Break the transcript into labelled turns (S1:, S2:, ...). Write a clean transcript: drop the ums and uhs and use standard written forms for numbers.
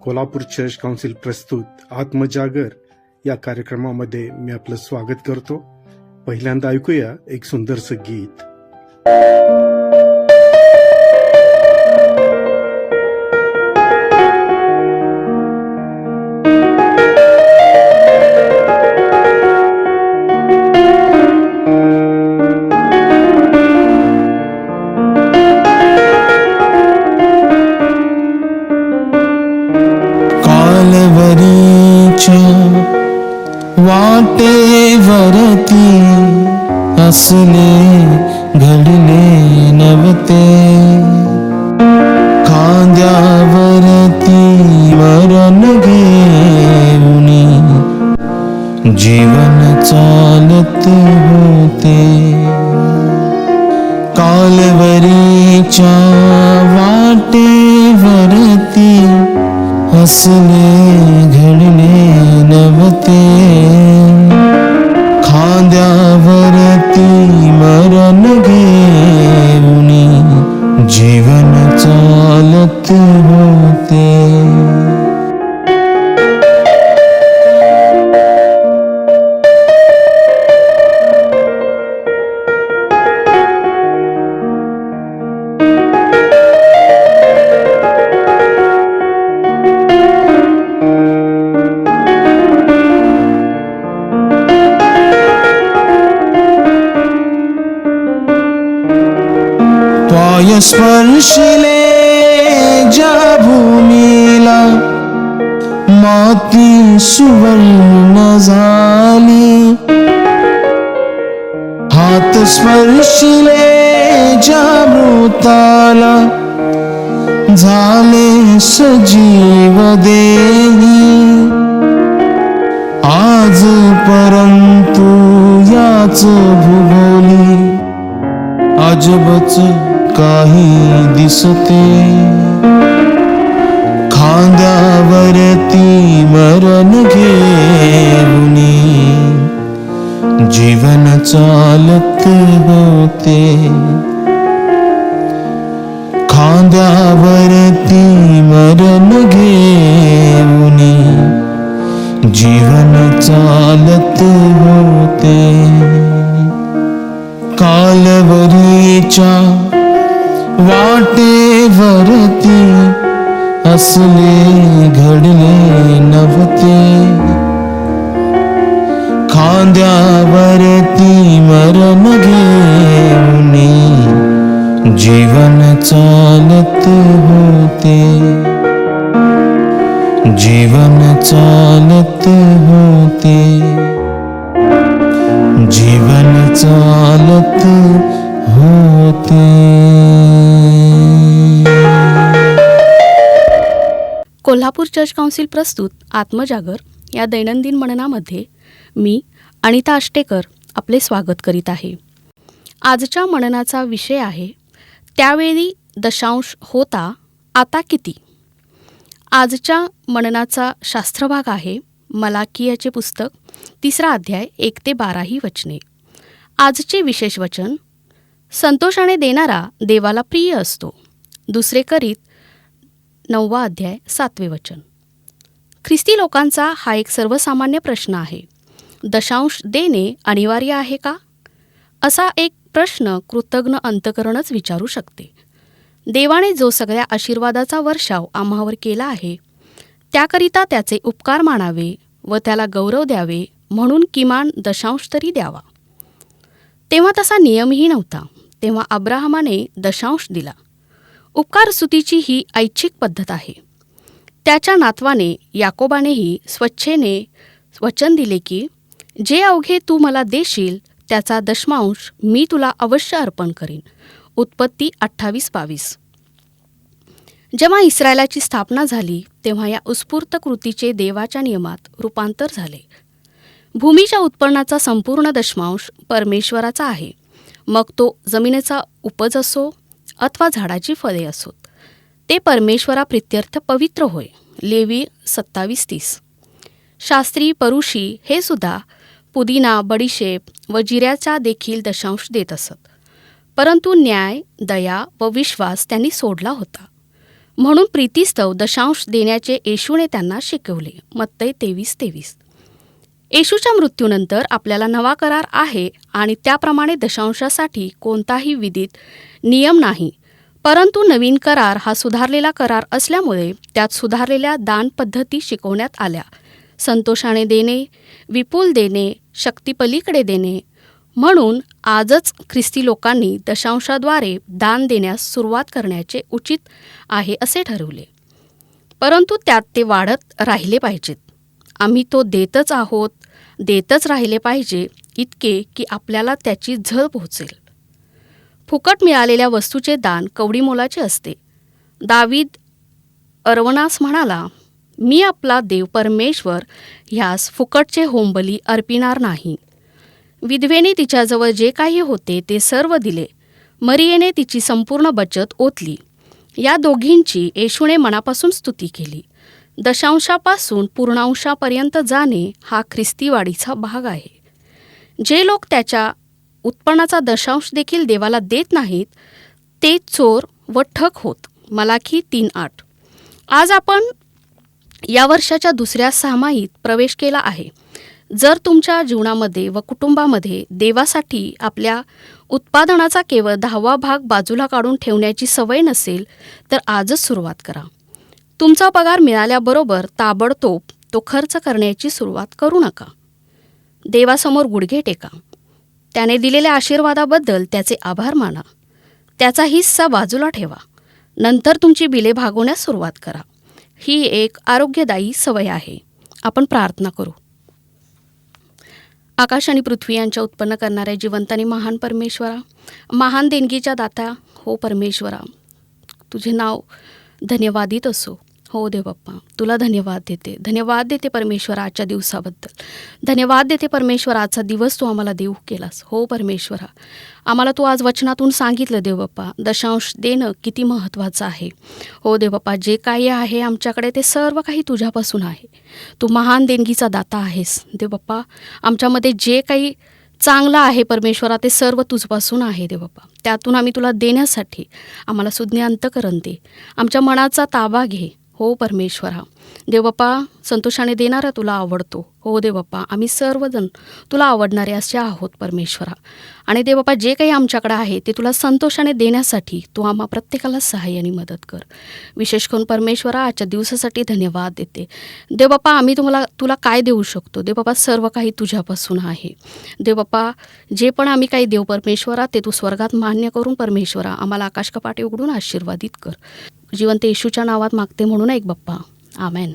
S1: Kolhapur church council प्रस्तुत आत्मजागर या कार्यक्रमामध्ये मी आपलं स्वागत करतो. पहिल्यांदा ऐकूया एक सुंदरसं गीत.
S2: वाटेवरती असले घडले नवते, खांद्यावरती मरण घेऊनी जीवन चालत होते. कालवरीच्या वाटेवरती असले घडले नवते, खांद्यावरती मरण घेऊनी जीवन चालत होते. पाय स्पर्शिले ज्या भूमीला माती सुवर्ण झाली, हात स्पर्शिले ज्या मृताला झाले सजीव देही. आज परंतु याच भूगोली अजबच काही दिसते, खांद्यावरती मरण घेऊनी जीवन चालत होते. खांद्यावरती मरण घेऊनी जीवन चालत होते. कालवरीच्या वाटेवरती असले घडले नवते, खांद्यावरती मरण घेऊनी जीवन चालत होते. जीवन चालत होते. जीवन चालत होते.
S3: कोल्हापूर चर्च काउन्सिल प्रस्तुत आत्मजागर या दैनंदिन मननामध्ये मी अनिता आष्टेकर आपले स्वागत करीत आहे. आजच्या मननाचा विषय आहे त्यावेळी दशांश होता आता किती. आजच्या मननाचा शास्त्रभाग आहे मलाकियाचे पुस्तक 3 अध्याय 1 ते 12 ही वचने. आजचे विशेष वचन, संतोषाने देणारा देवाला प्रिय असतो. 2 करीत 9 अध्याय 7 वचन. ख्रिस्ती लोकांचा हा एक सर्वसामान्य प्रश्न आहे. दशांश देणे अनिवार्य आहे का? असा एक प्रश्न कृतज्ञ अंतःकरणच विचारू शकते. देवाने जो सगळ्या आशीर्वादाचा वर्षाव आम्हावर केला आहे त्याकरिता त्याचे उपकार मानावे व त्याला गौरव द्यावे म्हणून किमान दशांश तरी द्यावा. तेव्हा तसा नियमही नव्हता. तेव्हा अब्राहमाने दशांश दिला. उपकारस्तुतीची ही ऐच्छिक पद्धत आहे. त्याच्या नातवाने याकोबानेही स्वच्छेने वचन दिले की जे अवघे तू मला देशील त्याचा दशमांश मी तुला अवश्य अर्पण करीन. उत्पत्ती 28:22. जेव्हा इस्रायलाची स्थापना झाली तेव्हा या उत्स्फूर्त कृतीचे देवाच्या नियमात रूपांतर झाले. भूमीच्या उत्पन्नाचा संपूर्ण दशमांश परमेश्वराचा आहे, मग तो जमिनीचा उपज असो अथवा झाडाची फळे असोत. ते परमेश्वराप्रित्यर्थ पवित्र होय. लेवी 27:30. शास्त्री परुषी हे सुद्धा पुदिना, बडीशेप व जिऱ्याचा देखील दशांश देत असत. परंतु न्याय, दया व विश्वास त्यांनी सोडला होता. म्हणून प्रीतिस्तव दशांश देण्याचे येशूने त्यांना शिकवले. मत्तई 23:23. येशूच्या मृत्यूनंतर आपल्याला नवा करार आहे आणि त्याप्रमाणे दशांशासाठी कोणताही विधित नियम नाही. परंतु नवीन करार हा सुधारलेला करार असल्यामुळे त्यात सुधारलेल्या दान पद्धती शिकवण्यात आल्या. संतोषाने देणे, विपुल देणे, शक्तीपलीकडे देणे. म्हणून आजच ख्रिस्ती लोकांनी दशांशाद्वारे दान देण्यास सुरुवात करण्याचे उचित आहे असे ठरवले. परंतु त्यात ते वाढत राहिले पाहिजेत. आम्ही तो देतच आहोत, देतच राहिले पाहिजे इतके की आपल्याला त्याची झळ पोहोचेल. फुकट मिळालेल्या वस्तूचे दान कवडी मोलाचे असते. दावीद अरवनास म्हणाला, मी आपला देव परमेश्वर ह्यास फुकटचे होमबली अर्पिणार नाही. विधवेने तिच्याजवळ जे काही होते ते सर्व दिले. मरियेने तिची संपूर्ण बचत ओतली. या दोघींची येशूने मनापासून स्तुती केली. दशांशापासून पूर्णांशापर्यंत जाणे हा ख्रिस्तीवाडीचा भाग आहे. जे लोक त्याच्या उत्पन्नाचा दशांश देखील देवाला देत नाहीत ते चोर व ठग होत. मलाकी 3:8. आज आपण या वर्षाच्या दुसऱ्या सहामाहीत प्रवेश केला आहे. जर तुमच्या जीवनामध्ये व कुटुंबामध्ये देवासाठी आपल्या उत्पादनाचा केवळ 10वा भाग बाजूला काढून ठेवण्याची सवय नसेल तर आजच सुरुवात करा. तुमचा पगार मिळाल्याबरोबर ताबडतोब तो खर्च करण्याची सुरुवात करू नका. देवासमोर गुडघे टेका. त्याने दिलेल्या आशीर्वादाबद्दल त्याचे आभार माना. त्याचा हिस्सा बाजूला ठेवा. नंतर तुमची बिले भागवण्यास सुरुवात करा. ही एक आरोग्यदायी सवय आहे. आपण प्रार्थना करू. आकाश आणि पृथ्वी यांच्या उत्पन्न करणाऱ्या जिवंत आणि महान परमेश्वरा, महान देणगीच्या दाता हो परमेश्वरा, तुझे नाव धन्यवादित असो. हो देव बाप्पा, तुला धन्यवाद देते परमेश्वरा आजच्या दिवसाबद्दल. धन्यवाद देते परमेश्वरा, आजचा दिवस तू आम्हाला देऊ केलास. हो परमेश्वरा, आम्हाला तू आज वचनातून सांगितलं देव बाप्पा, दशांश देणं किती महत्त्वाचं आहे. हो देव बाप्पा, जे काही आहे आमच्याकडे ते सर्व काही तुझ्यापासून आहे. तू महान देणगीचा दाता आहेस देव बाप्पा. आमच्यामध्ये जे काही चांगलं आहे परमेश्वरा ते सर्व तुझपासून आहे देव बाप्पा. त्यातून आम्ही तुला देण्यासाठी आम्हाला सुज्ञ अंतःकरण दे. आमच्या मनाचा ताबा घे. हो परमेश्वरा, देवबाप्पा संतोषाने देणारा तुला आवडतो. हो देवबाप्पा, आम्ही सर्वजण तुला आवडणारे असे आहोत परमेश्वरा. आणि देवबाप्पा, जे काही आमच्याकडे आहे ते तुला संतोषाने देण्यासाठी तू आम्हा प्रत्येकाला सहाय्याने मदत कर. विशेष करून परमेश्वरा आजच्या दिवसासाठी धन्यवाद देते. देवबाप्पा, आम्ही तुला काय देऊ शकतो देवबाप्पा, सर्व काही तुझ्यापासून आहे. देवबाप्पा, जे पण आम्ही काही देऊ परमेश्वरा ते तू स्वर्गात मान्य करून परमेश्वरा आम्हाला आकाशकपाटे उघडून आशीर्वादित कर. जिवंत येशूच्या नावात मागते म्हणून ऐक बाप्पा. आमेन.